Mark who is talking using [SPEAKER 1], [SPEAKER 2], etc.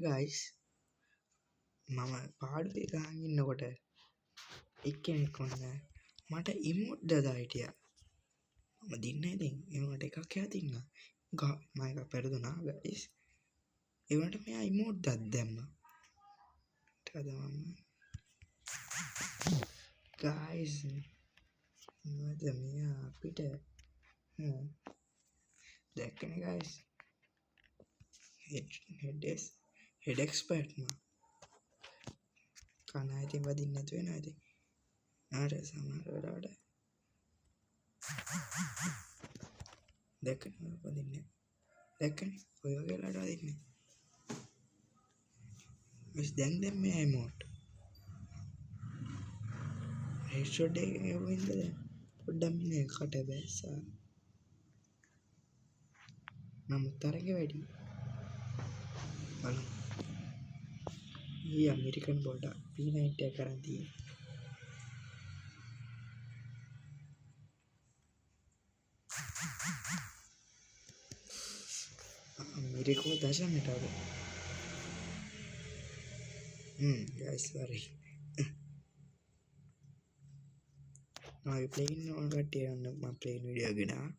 [SPEAKER 1] Guys මම පාඩුවේ ගහන් ඉන්නකොට එක්කෙනෙක් ඔන්න මට ඉමෝට් දදා හිටියා. මම දින්නේ ඉතින් ඒවට එකක් යා තින්නා. මම එක පෙරදුනා ගයිස්. ඒවට මෙයා ඉමෝට් දත් දැම්මා. ඊට ගයිස් මොකද මෙයා අපිට දැක්කනේ ගයිස්. හෙඩ් එක්ස්පර්ට් මා කනා ඉතින් වදින්න නැතු වෙනවා ඉතින්. ආර සමහර වෙලාවට දැක්කනේ වදින්නේ. දැක්කනේ ඔය වගේ වෙලාවට වදින්නේ. මිස් දැන් මේ ඉමෝට් හෙඩ්ෂොට් එකකින් එවුවින්ද දැන් පොඩ්ඩක් මිනේ කට බැස්සා. නමුත් තරගේ වැඩි. බලමු. ඊ ඇමරිකන් බෝඩා P90 එක කරන් තියෙන්නේ. අමෙරිකෝ දශමයට අර. guys sorry. Now we playing on cut here on my playing video again.